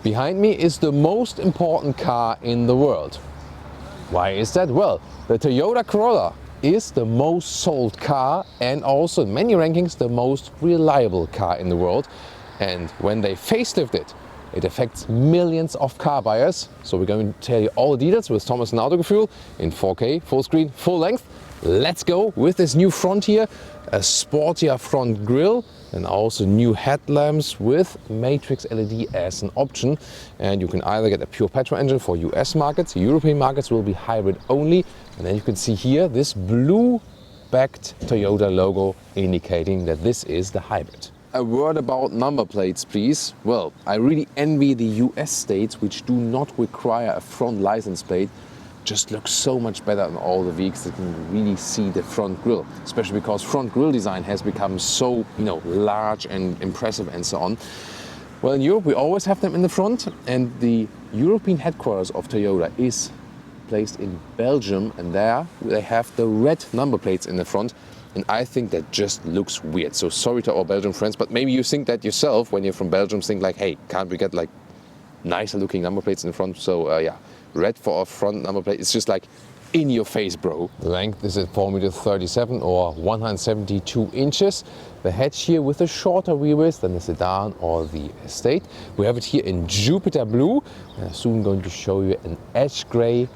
Behind me is the most important car in the world. Why is that? Well, the Toyota Corolla is the most sold car and also in many rankings the most reliable car in the world. And when they facelift it, it affects millions of car buyers. So we're going to tell you all the details with Thomas and Autogefühl in 4K, full screen, full length. Let's go with this new front here, a sportier front grille and also new headlamps with matrix LED as an option. And you can either get a pure petrol engine for US markets, European markets will be hybrid only. And then you can see here this blue backed Toyota logo indicating that this is the hybrid. A word about number plates, please. Well, I really envy the US states which do not require a front license plate. Just looks so much better on all the vehicles. You can really see the front grille, especially because front grille design has become so, large and impressive and so on. Well, in Europe we always have them in the front, and the European headquarters of Toyota is placed in Belgium, and there they have the red number plates in the front. And I think that just looks weird. So sorry to our Belgian friends, but maybe you think that yourself when you're from Belgium, think like, hey, can't we get like nicer looking number plates in the front? So yeah, red for a front number plate. It's just like in your face, bro. Length is at 4.37 m or 172 inches. The hatch here with a shorter wheelbase than the sedan or the Estate. We have it here in Jupiter blue. I'm soon going to show you an ash gray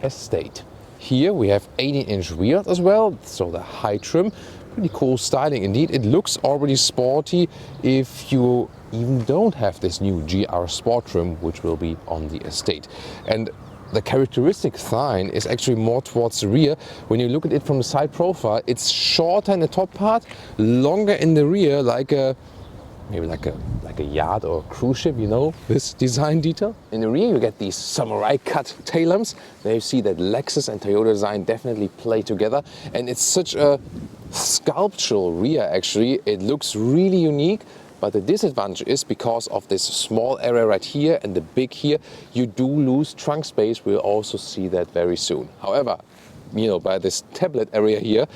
Estate. Here we have 18-inch wheels as well, so the high trim. Pretty cool styling indeed. It looks already sporty if you even don't have this new GR Sport trim, which will be on the Estate. And the characteristic sign is actually more towards the rear. When you look at it from the side profile, it's shorter in the top part, longer in the rear, maybe like a yacht or a cruise ship, this design detail. In the rear you get these samurai cut tail lamps. There you see that Lexus and Toyota design definitely play together, and it's such a sculptural rear actually. It looks really unique, but the disadvantage is because of this small area right here and the big here, you do lose trunk space. We'll also see that very soon. However, by this tablet area here,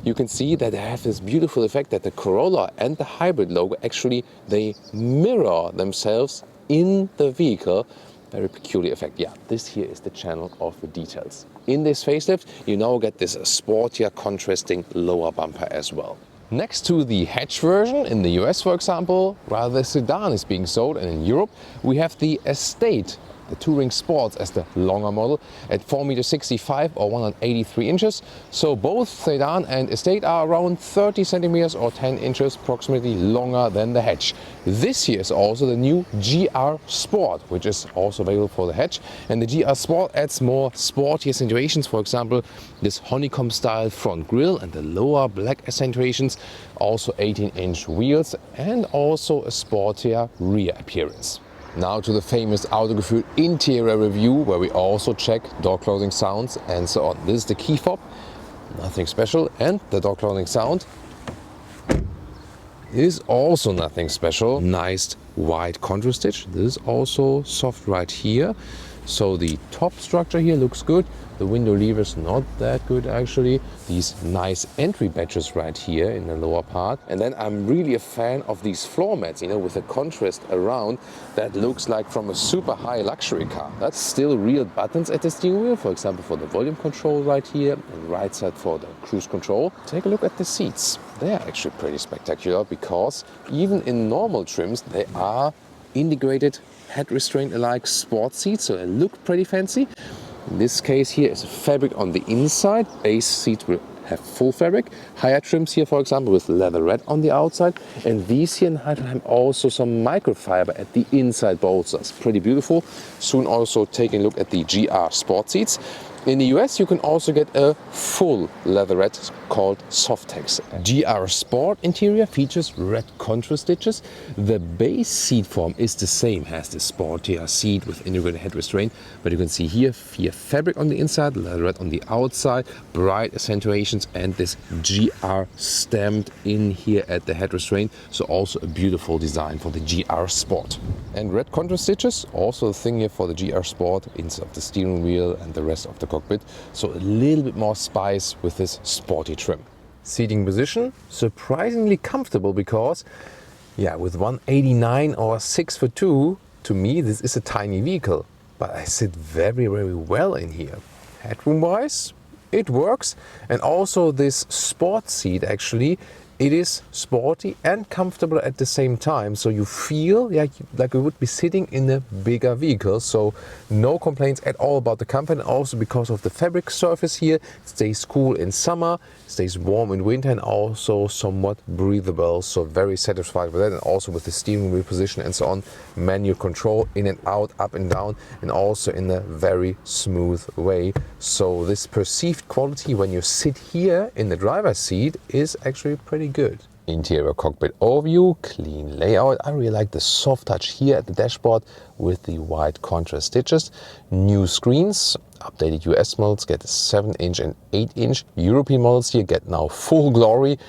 you can see that they have this beautiful effect that the Corolla and the hybrid logo actually, they mirror themselves in the vehicle. Very peculiar effect. Yeah, this here is the channel of the details. In this facelift, you now get this sportier contrasting lower bumper as well. Next to the hatch version in the US, for example, while the sedan is being sold, and in Europe we have the Estate, the Touring Sports as the longer model at 4.65 m or 183 inches. So both sedan and Estate are around 30 centimeters or 10 inches approximately longer than the hatch. This here is also the new GR Sport, which is also available for the hatch. And the GR Sport adds more sporty accentuations, for example, this honeycomb style front grille and the lower black accentuations, also 18-inch wheels and also a sportier rear appearance. Now to the famous Autogefühl interior review, where we also check door closing sounds and so on. This is the key fob, nothing special, and the door closing sound is also nothing special. Nice white contour stitch. This is also soft right here. So the top structure here looks good. The window levers not that good actually. These nice entry badges right here in the lower part. And then I'm really a fan of these floor mats, with the contrast around that looks like from a super high luxury car. That's still real buttons at the steering wheel, for example for the volume control right here and right side for the cruise control. Take a look at the seats. They're actually pretty spectacular because even in normal trims they are integrated head restraint alike sport seats, so they look pretty fancy. In this case here is fabric on the inside. Base seats will have full fabric. Higher trims here, for example, with leather red on the outside. And these here in Heidelheim also some microfiber at the inside bolsters. Pretty beautiful. Soon also taking a look at the GR Sport seats. In the US you can also get a full leatherette called Softex. GR Sport interior features red contrast stitches. The base seat form is the same, has the sportier seat with integrated head restraint, but you can see here fabric on the inside, leatherette on the outside, bright accentuations and this GR stamped in here at the head restraint. So also a beautiful design for the GR Sport. And red contrast stitches, also a thing here for the GR Sport inside of the steering wheel and the rest of the cockpit, so a little bit more spice with this sporty trim. Seating position, surprisingly comfortable because with 189 or 6'2", to me this is a tiny vehicle, but I sit very, very well in here. Headroom wise, it works. And also this sport seat, actually, it is sporty and comfortable at the same time. So you feel like you would be sitting in a bigger vehicle. So no complaints at all about the comfort. And also because of the fabric surface here, it stays cool in summer, stays warm in winter, and also somewhat breathable. So very satisfied with that. And also with the steering wheel position and so on, manual control in and out, up and down, and also in a very smooth way. So this perceived quality when you sit here in the driver's seat is actually pretty good. Interior cockpit overview, clean layout. I really like the soft touch here at the dashboard with the white contrast stitches. New screens, updated US models get 7-inch and 8-inch. European models here get now full glory.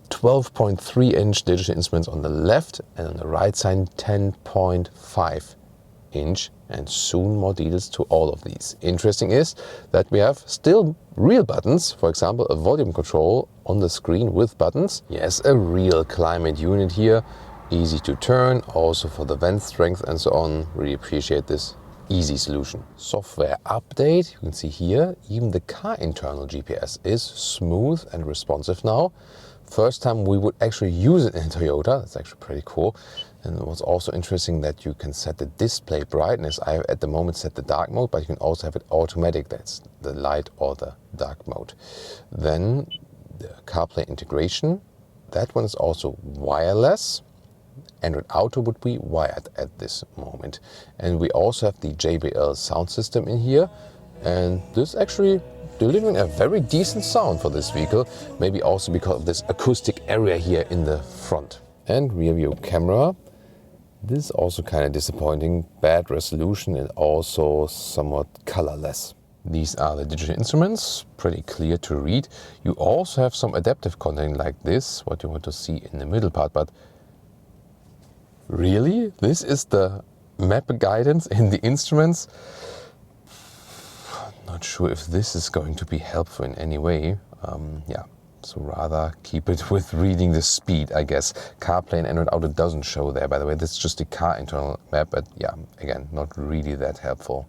12.3-inch digital instruments on the left, and on the right side 10.5-inch, and soon more details to all of these. Interesting is that we have still real buttons, for example a volume control on the screen with buttons. Yes, a real climate unit here, easy to turn, also for the vent strength and so on. Really appreciate this easy solution. Software update, you can see here even the car internal GPS is smooth and responsive now. First time we would actually use it in Toyota. That's actually pretty cool. And what's also interesting that you can set the display brightness. I at the moment set the dark mode, but you can also have it automatic. That's the light or the dark mode. Then the CarPlay integration. That one is also wireless. Android Auto would be wired at this moment. And we also have the JBL sound system in here. And this actually delivering a very decent sound for this vehicle, maybe also because of this acoustic area here in the front. And rear view camera, this is also kind of disappointing, bad resolution and also somewhat colorless. These are the digital instruments, pretty clear to read. You also have some adaptive content like this, what you want to see in the middle part, but really? This is the map guidance in the instruments? Not sure if this is going to be helpful in any way. So rather keep it with reading the speed, I guess. CarPlay and Android Auto doesn't show there, by the way. This is just the car internal map, but yeah, again, not really that helpful.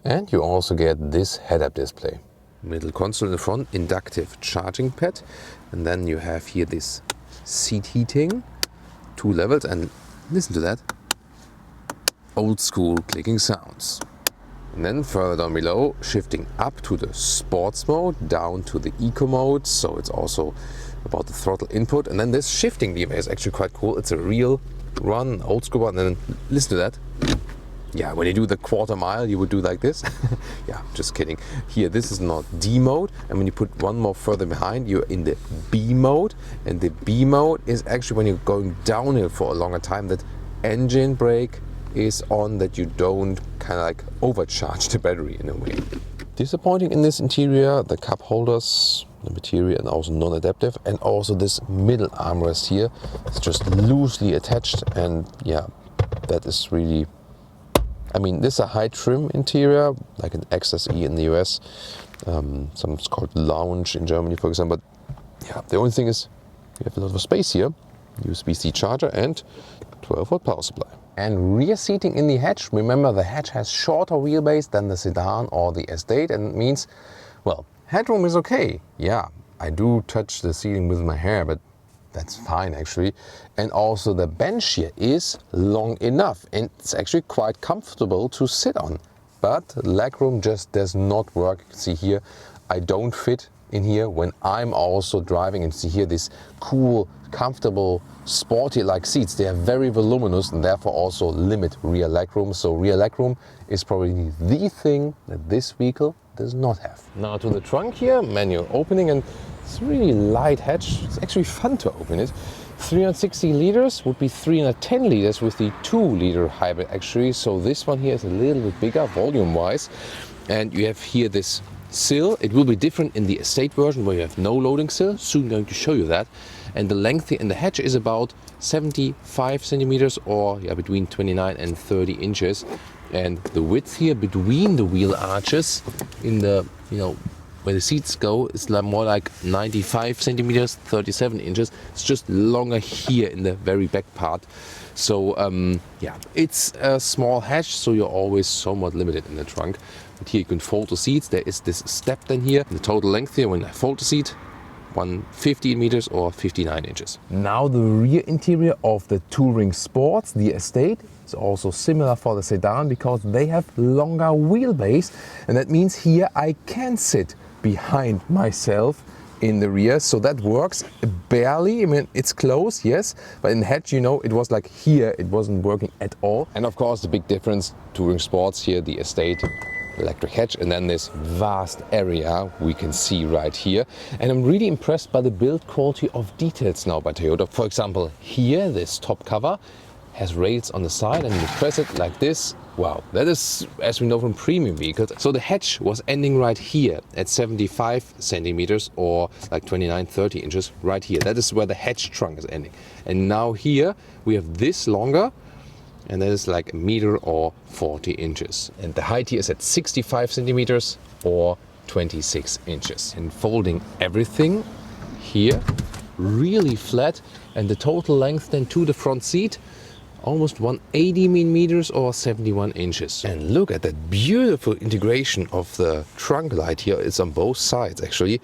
And you also get this head-up display. Middle console in the front, inductive charging pad. And then you have here this seat heating, 2 levels, and listen to that. Old school clicking sounds. And then further down below, shifting up to the sports mode, down to the eco mode. So it's also about the throttle input. And then this shifting lever is actually quite cool. It's a real run, old school one. And then listen to that. Yeah, when you do the quarter mile, you would do like this. Yeah, just kidding. Here, this is not D mode. And when you put one more further behind, you're in the B mode. And the B mode is actually when you're going downhill for a longer time, that engine brake is on, that you don't kind of like overcharge the battery in a way. Disappointing in this interior, the cup holders, the material, and also non-adaptive, and also this middle armrest here. It's just loosely attached, and yeah, that is really, I mean, this is a high trim interior, like an XSE in the US. It's called Lounge in Germany, for example. But yeah, the only thing is you have a lot of space here, USB-C charger and 12-volt power supply. And rear seating in the hatch. Remember, the hatch has shorter wheelbase than the sedan or the Estate, and it means, well, headroom is okay. Yeah, I do touch the seating with my hair, but that's fine actually. And also the bench here is long enough and it's actually quite comfortable to sit on. But legroom just does not work. You can see here, I don't fit in here when I'm also driving, and see here this cool, comfortable, sporty-like seats. They are very voluminous and therefore also limit rear legroom. So rear legroom is probably the thing that this vehicle does not have. Now to the trunk here, manual opening, and it's really light hatch. It's actually fun to open it. 360 liters would be 310 liters with the 2-liter hybrid actually. So this one here is a little bit bigger volume-wise. And you have here this sill. It will be different in the Estate version where you have no loading sill. Soon going to show you that. And the length in the hatch is about 75 centimeters, or yeah, between 29 and 30 inches. And the width here between the wheel arches in the where the seats go, it's like more like 95 centimeters, 37 inches. It's just longer here in the very back part. So yeah, it's a small hatch, so you're always somewhat limited in the trunk. But here you can fold the seats. There is this step then here. The total length here, when I fold the seat, 150 meters or 59 inches. Now the rear interior of the Touring Sports, the Estate, is also similar for the sedan because they have longer wheelbase, and that means here I can sit behind myself in the rear, so that works barely. I mean, it's close, yes, but in hatch, you know, it was like here, it wasn't working at all. And of course, the big difference, Touring Sports here, the Estate, electric hatch, and then this vast area we can see right here. And I'm really impressed by the build quality of details now by Toyota. For example, here, this top cover has rails on the side, and you press it like this. Wow, that is, as we know from premium vehicles. So the hatch was ending right here at 75 centimeters or like 29, 30 inches right here. That is where the hatch trunk is ending. And now here we have this longer, and that is like a meter or 40 inches. And the height here is at 65 centimeters or 26 inches. And folding everything here really flat, and the total length then to the front seat, almost 180 millimeters or 71 inches. And look at that beautiful integration of the trunk light here. It's on both sides actually.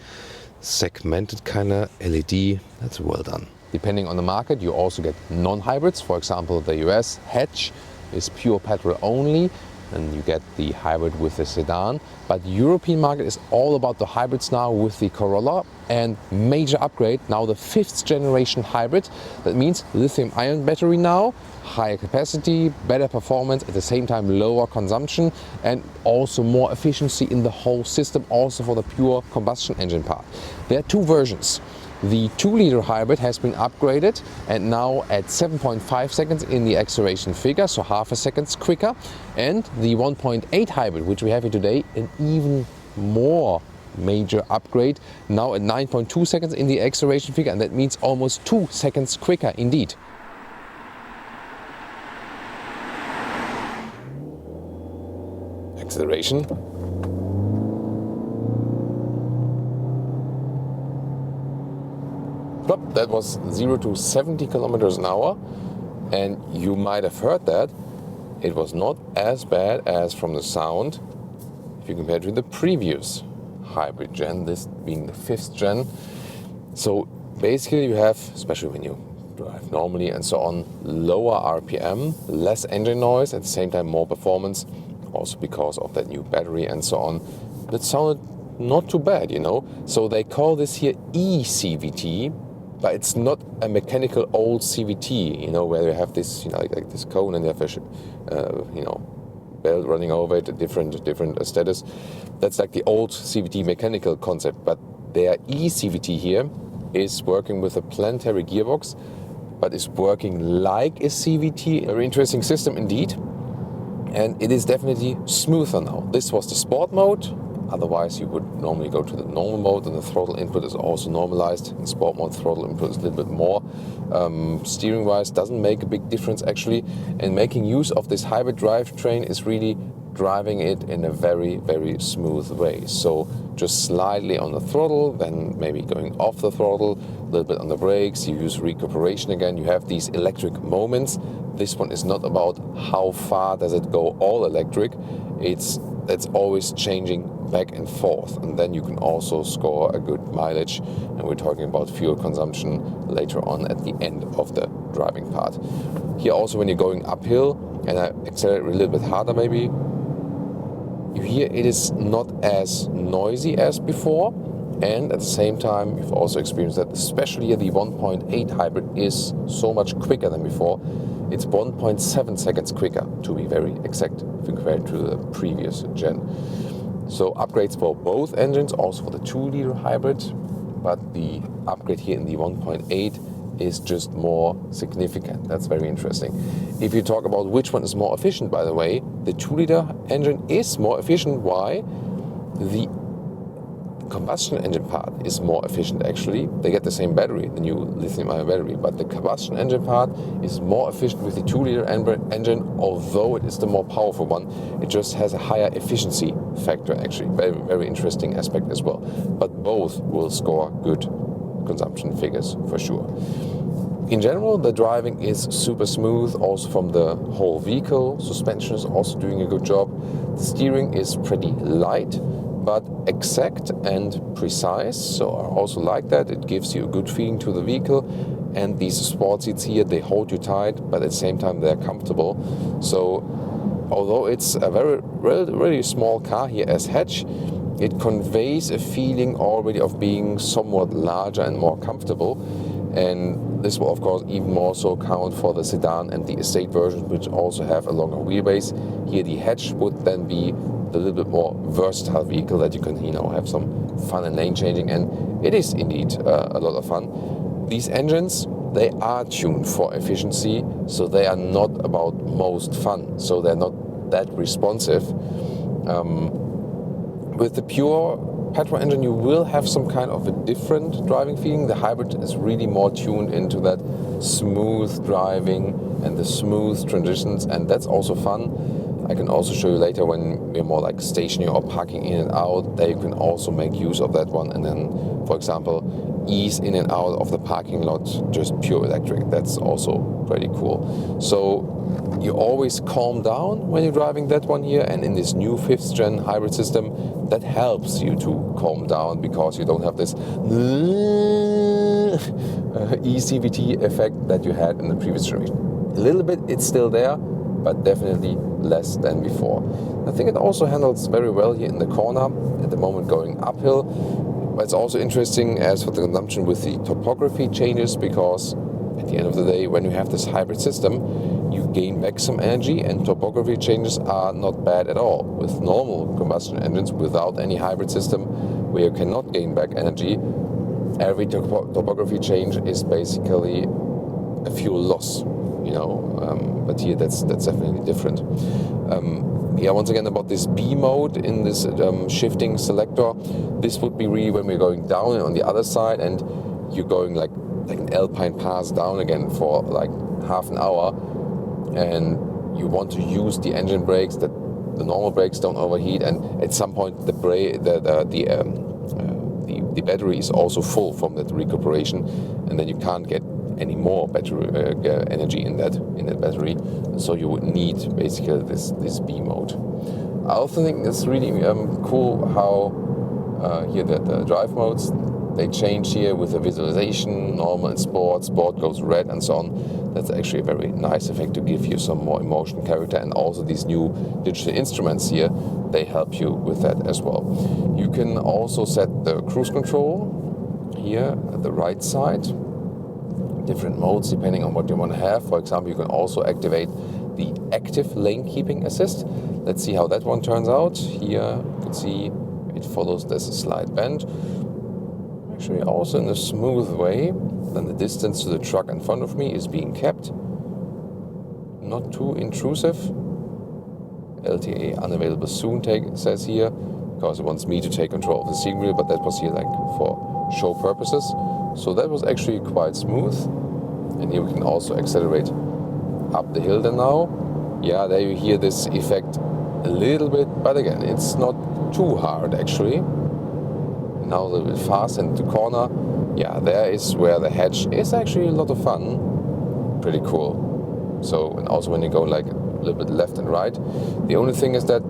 Segmented kind of LED, that's well done. Depending on the market, you also get non-hybrids. For example, the US hatch is pure petrol only, and you get the hybrid with the sedan. But the European market is all about the hybrids now with the Corolla, and major upgrade now the 5th generation hybrid. That means lithium-ion battery now, higher capacity, better performance, at the same time lower consumption, and also more efficiency in the whole system, also for the pure combustion engine part. There are two versions. The 2-liter hybrid has been upgraded and now at 7.5 seconds in the acceleration figure, so half a second quicker. And the 1.8 hybrid, which we have here today, an even more major upgrade, now at 9.2 seconds in the acceleration figure, and that means almost 2 seconds quicker indeed. Acceleration. That was 0 to 70 kilometers an hour, and you might have heard that it was not as bad as from the sound if you compare to the previous hybrid gen, this being the 5th gen. So basically you have, especially when you drive normally and so on, lower RPM, less engine noise, at the same time more performance, also because of that new battery and so on. But it sounded not too bad, you know. So they call this here eCVT, but it's not a mechanical old CVT, you know, where you have this, you know, like this cone and you have a, you know, belt running over it, different status. That's like the old CVT mechanical concept, but their eCVT here is working with a planetary gearbox, but is working like a CVT. A very interesting system indeed, and it is definitely smoother now. This was the sport mode. Otherwise, you would normally go to the normal mode, and the throttle input is also normalized. In sport mode, throttle input is a little bit more. Steering-wise, doesn't make a big difference actually. And making use of this hybrid drivetrain is really driving it in a very, very smooth way. So just slightly on the throttle, then maybe going off the throttle, a little bit on the brakes. You use recuperation again. You have these electric moments. This one is not about how far does it go all electric. It's always changing back and forth, and then you can also score a good mileage, and we're talking about fuel consumption later on at the end of the driving part. Here also, when you're going uphill and I accelerate a little bit harder maybe, you hear it is not as noisy as before, and at the same time you've also experienced that especially the 1.8 hybrid is so much quicker than before. It's 1.7 seconds quicker, to be very exact, if you compare it to the previous gen. So upgrades for both engines, also for the 2-liter hybrid, but the upgrade here in the 1.8 is just more significant. That's very interesting. If you talk about which one is more efficient, by the way, the 2-liter engine is more efficient. Why? The combustion engine part is more efficient actually. They get the same battery, the new lithium-ion battery, but the combustion engine part is more efficient with the 2-liter engine, although it is the more powerful one. It just has a higher efficiency factor actually. Very, very interesting aspect as well. But both will score good consumption figures for sure. In general, the driving is super smooth, also from the whole vehicle. Suspension is also doing a good job. The steering is pretty light, but exact and precise, so I also like that. It gives you a good feeling to the vehicle, and these sport seats here, they hold you tight, but at the same time they're comfortable. So although it's a really small car here as hatch, it conveys a feeling already of being somewhat larger and more comfortable, and this will of course even more so count for the sedan and the estate version, which also have a longer wheelbase. Here the hatch would then be a little bit more versatile vehicle that you can, have some fun and lane changing, and it is indeed a lot of fun. These engines, they are tuned for efficiency, so they are not about most fun, so they're not that responsive. With the pure petrol engine, you will have some kind of a different driving feeling. The hybrid is really more tuned into that smooth driving and the smooth transitions, and that's also fun. I can also show you later when we're more like stationary or parking in and out, there you can also make use of that one, and then, for example, ease in and out of the parking lot, just pure electric. That's also pretty cool. So you always calm down when you're driving that one here, and in this new 5th gen hybrid system, that helps you to calm down because you don't have this ECVT effect that you had in the previous generation. A little bit, it's still there, but definitely less than before. I think it also handles very well here in the corner, at the moment going uphill. But it's also interesting as for the consumption with the topography changes, because at the end of the day, when you have this hybrid system, you gain back some energy, and topography changes are not bad at all. With normal combustion engines, without any hybrid system, where you cannot gain back energy, every topography change is basically a fuel loss. But here that's definitely different. Once again about this B mode in this shifting selector, this would be really when we're going down on the other side and you're going like an alpine pass down again for like half an hour, and you want to use the engine brakes that the normal brakes don't overheat, and at some point the battery is also full from that recuperation, and then you can't get any more battery energy in that battery, so you would need basically this B mode. I also think it's really cool how here the drive modes, they change here with the visualization, normal and sport goes red and so on. That's actually a very nice effect to give you some more emotion, character, and also these new digital instruments here, they help you with that as well. You can also set the cruise control here at the right side, different modes depending on what you want to have. For example, you can also activate the active lane keeping assist. Let's see how that one turns out. Here you can see it follows this slight bend, actually also in a smooth way. Then the distance to the truck in front of me is being kept, not too intrusive. LTA unavailable soon says here, because it wants me to take control of the steering wheel, but that was here like for show purposes. So that was actually quite smooth. And here we can also accelerate up the hill then now. Yeah, there you hear this effect a little bit, but again, it's not too hard actually. Now a little bit fast into the corner. Yeah, there is where the hatch is actually a lot of fun. Pretty cool. So, and also when you go like a little bit left and right. The only thing is that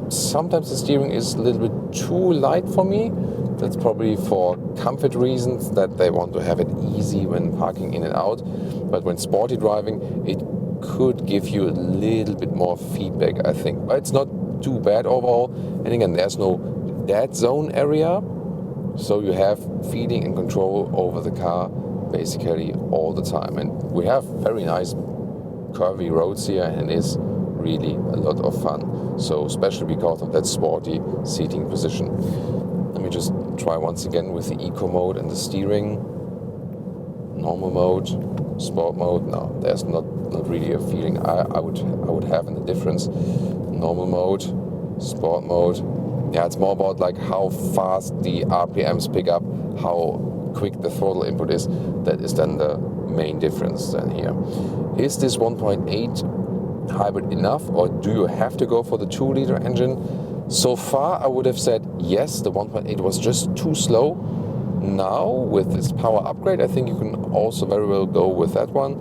sometimes the steering is a little bit too light for me. That's probably for comfort reasons, that they want to have it easy when parking in and out. But when sporty driving, it could give you a little bit more feedback, I think. But it's not too bad overall. And again, there's no dead zone area. So you have feeling and control over the car basically all the time. And we have very nice curvy roads here, and it is really a lot of fun. So especially because of that sporty seating position. Let me just try once again with the eco mode and the steering. Normal mode, sport mode. No, there's not really a feeling I would have in the difference. Normal mode, sport mode. yeah, it's more about like how fast the RPMs pick up, how quick the throttle input is. That is then the main difference then here. Is this 1.8 hybrid enough, or do you have to go for the 2-liter engine? So far I would have said yes, the 1.8 was just too slow. Now with this power upgrade, I think you can also very well go with that one.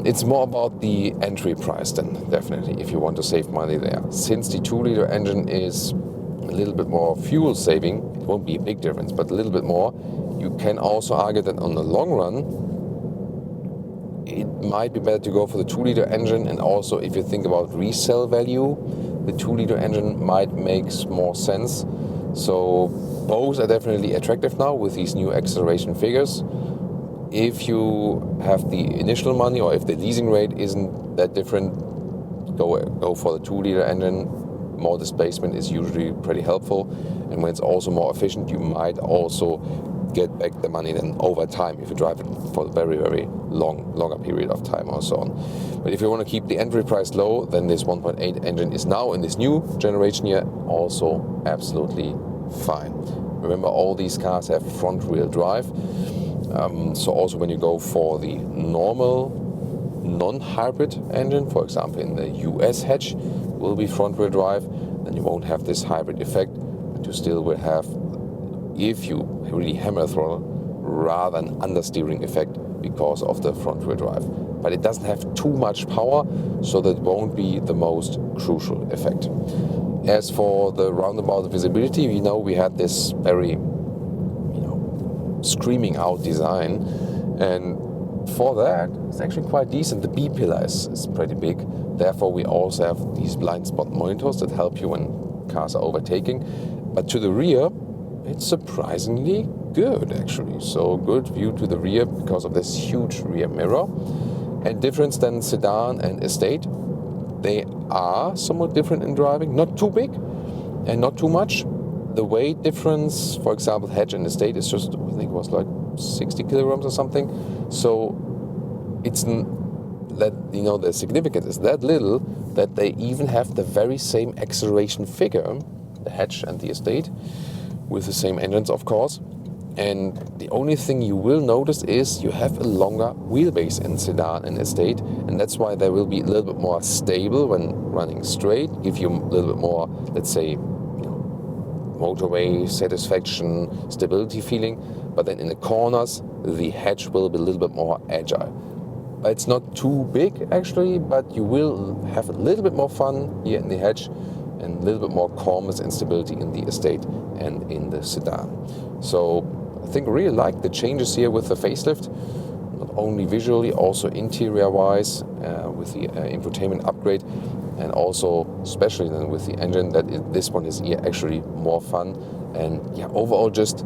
It's more about the entry price then, definitely, if you want to save money there. Since the 2-liter engine is a little bit more fuel saving, it won't be a big difference, but a little bit more, you can also argue that on the long run, it might be better to go for the 2-liter engine. And also, if you think about resale value, the 2-liter engine might make more sense. So both are definitely attractive now with these new acceleration figures. If you have the initial money, or if the leasing rate isn't that different, go for the 2-liter engine. More displacement is usually pretty helpful, and when it's also more efficient, you might also get back the money then over time if you drive it for a very, very longer period of time or so on. But if you want to keep the entry price low, then this 1.8 engine is now in this new generation here also absolutely fine. Remember, all these cars have front-wheel drive. So also when you go for the normal non-hybrid engine, for example in the US hatch, will be front-wheel drive, then you won't have this hybrid effect, but you still will have, if you really hammer the throttle, rather an understeering effect because of the front-wheel drive. But it doesn't have too much power, so that won't be the most crucial effect. As for the roundabout visibility, we had this very screaming out design, and for that it's actually quite decent. The B pillar is pretty big, therefore we also have these blind spot monitors that help you when cars are overtaking. But to the rear, it's surprisingly good actually. So good view to the rear because of this huge rear mirror. And difference than sedan and estate, they are somewhat different in driving, not too big and not too much. The weight difference, for example, hatch and estate is just, I think it was like 60 kilograms or something. So it's that, the significance is that little that they even have the very same acceleration figure, the hatch and the estate, with the same engines, of course. And the only thing you will notice is you have a longer wheelbase in sedan and estate, and that's why they will be a little bit more stable when running straight, give you a little bit more, let's say, motorway satisfaction, stability feeling. But then in the corners, the hatch will be a little bit more agile. It's not too big actually, but you will have a little bit more fun here in the hatch and a little bit more calmness and stability in the estate and in the sedan. So I think I really like the changes here with the facelift, not only visually, also interior-wise, with the infotainment upgrade, and also especially then with the engine, this one is actually more fun, and overall just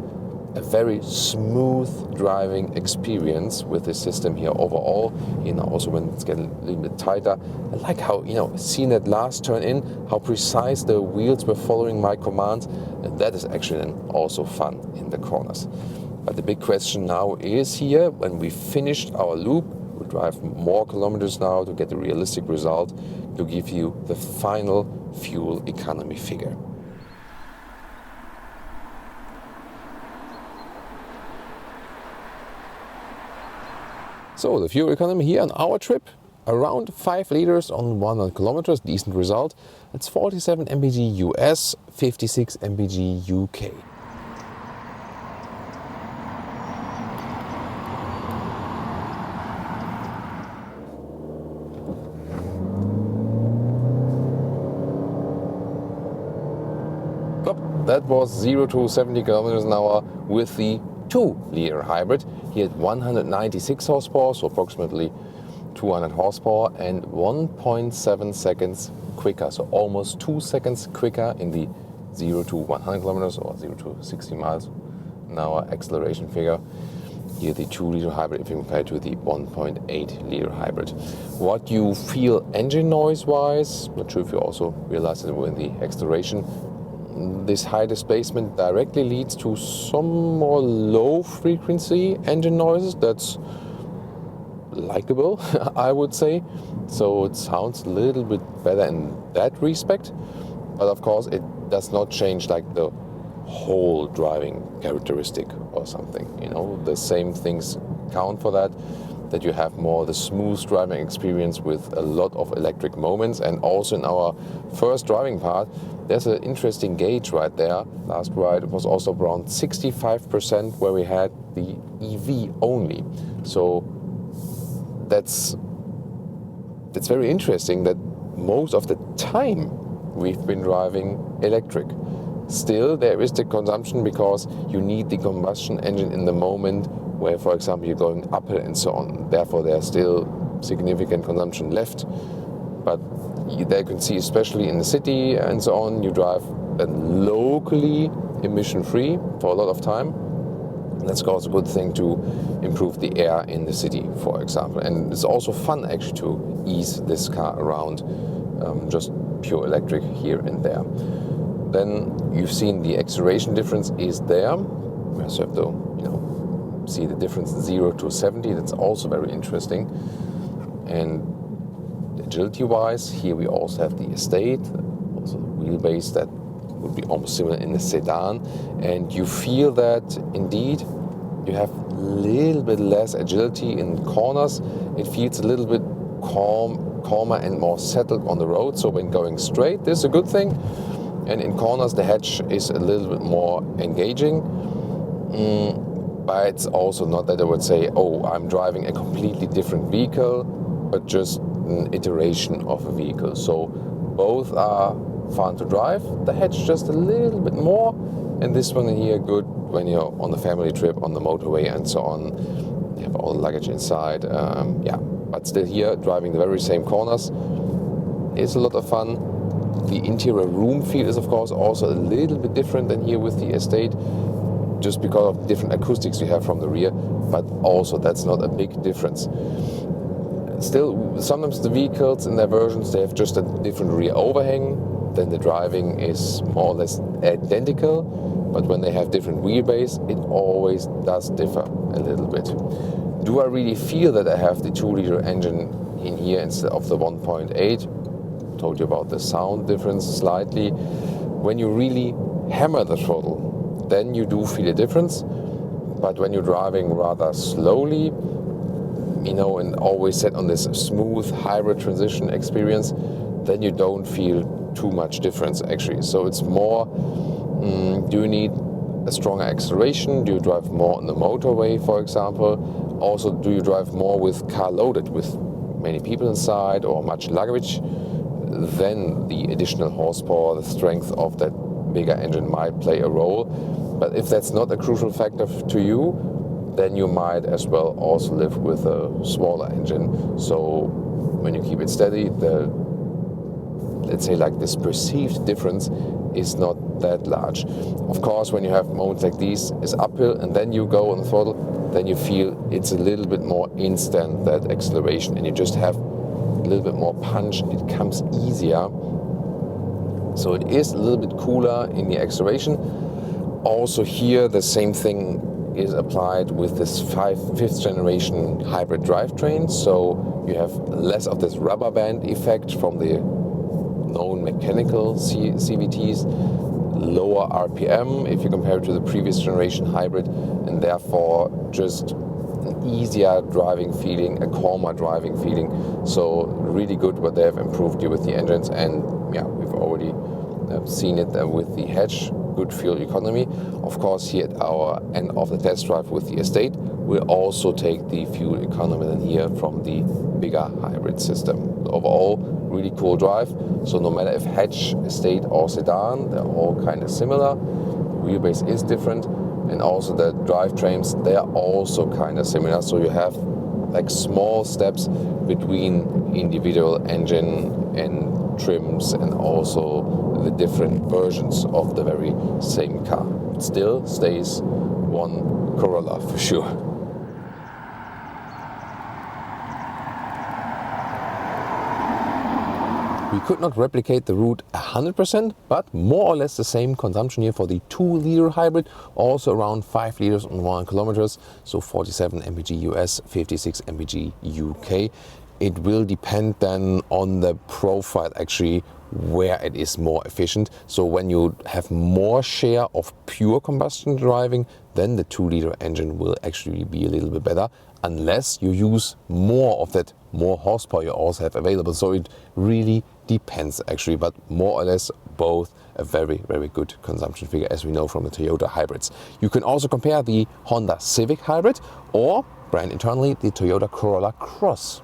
a very smooth driving experience with this system here overall. Also when it's getting a little bit tighter, I like how, seeing that last turn in, how precise the wheels were following my commands, and that is actually then also fun in the corners. But the big question now is here, when we finished our loop, we'll drive more kilometers now to get a realistic result, to give you the final fuel economy figure. So the fuel economy here on our trip, around 5 liters on 100 kilometers, decent result. It's 47 mpg US, 56 mpg UK. That was 0 to 70 kilometers an hour with the 2-liter hybrid. He had 196 horsepower, so approximately 200 horsepower, and 1.7 seconds quicker, so almost 2 seconds quicker in the 0 to 100 kilometers or 0 to 60 miles an hour acceleration figure. Here the 2-liter hybrid if you compare to the 1.8-liter hybrid. What you feel engine noise-wise, not sure if you also realize it with the acceleration, this high displacement directly leads to some more low frequency engine noises. That's likable, I would say. So it sounds a little bit better in that respect. but of course it does not change like the whole driving characteristic or something. You know, the same things count for that you have more the smooth driving experience with a lot of electric moments. And also in our first driving part, there's an interesting gauge right there. Last ride it was also around 65% where we had the EV only. So that's very interesting that most of the time we've been driving electric. Still, there is the consumption because you need the combustion engine in the moment where, for example, you're going uphill and so on. Therefore, there's still significant consumption left. But there you can see, especially in the city and so on, you drive locally emission-free for a lot of time. That's also a good thing to improve the air in the city, for example. And it's also fun actually to ease this car around, just pure electric here and there. Then you've seen the acceleration difference is there. You also have to, see the difference 0 to 70. That's also very interesting. And agility-wise, here we also have the estate, also the wheelbase that would be almost similar in the sedan. And you feel that indeed you have a little bit less agility in corners. It feels a little bit calmer and more settled on the road. So when going straight, this is a good thing. And in corners, the hatch is a little bit more engaging. But it's also not that I would say, oh, I'm driving a completely different vehicle, but just an iteration of a vehicle. So both are fun to drive. The hatch just a little bit more, and this one here good when you're on the family trip, on the motorway and so on. You have all the luggage inside. But still here, driving the very same corners is a lot of fun. The interior room feel is of course also a little bit different than here with the estate, just because of different acoustics you have from the rear, but also that's not a big difference. Still, sometimes the vehicles in their versions, they have just a different rear overhang, then the driving is more or less identical, but when they have different wheelbase, it always does differ a little bit. Do I really feel that I have the 2-liter engine in here instead of the 1.8? Told you about the sound difference slightly. When you really hammer the throttle, then you do feel a difference. But when you're driving rather slowly, and always set on this smooth hybrid transition experience, then you don't feel too much difference actually. So it's more, do you need a stronger acceleration? Do you drive more on the motorway, for example? Also, do you drive more with car loaded, with many people inside or much luggage? Then the additional horsepower, the strength of that bigger engine might play a role. But if that's not a crucial factor to you, then you might as well also live with a smaller engine. So when you keep it steady, let's say like this perceived difference is not that large. Of course, when you have moments like these, is uphill and then you go on the throttle, then you feel it's a little bit more instant, that acceleration, and you just have a little bit more punch. It comes easier. So it is a little bit cooler in the acceleration. Also here, the same thing is applied with this 5th generation hybrid drivetrain. So you have less of this rubber band effect from the known mechanical CVTs, lower RPM if you compare it to the previous generation hybrid, and therefore just an easier driving feeling, a calmer driving feeling. So really good what they have improved here with the engines, and we've already seen it with the hatch. Good fuel economy. Of course, here at our end of the test drive with the estate, we'll also take the fuel economy in here from the bigger hybrid system. Overall, really cool drive. So no matter if hatch, estate or sedan, they're all kind of similar. Wheelbase is different, and also the drivetrains, they are also kind of similar. So you have like small steps between individual engine and trims, and also the different versions of the very same car. It still stays one Corolla for sure. We could not replicate the route 100%, but more or less the same consumption here for the 2-liter hybrid, also around 5 liters on 1 kilometers, so 47 mpg US, 56 mpg UK. it will depend then on the profile actually where it is more efficient. So when you have more share of pure combustion driving, then the 2-liter engine will actually be a little bit better, unless you use more of that more horsepower you also have available. So it really depends actually, but more or less both a very, very good consumption figure, as we know from the Toyota hybrids. You can also compare the Honda Civic hybrid or brand internally the Toyota Corolla Cross.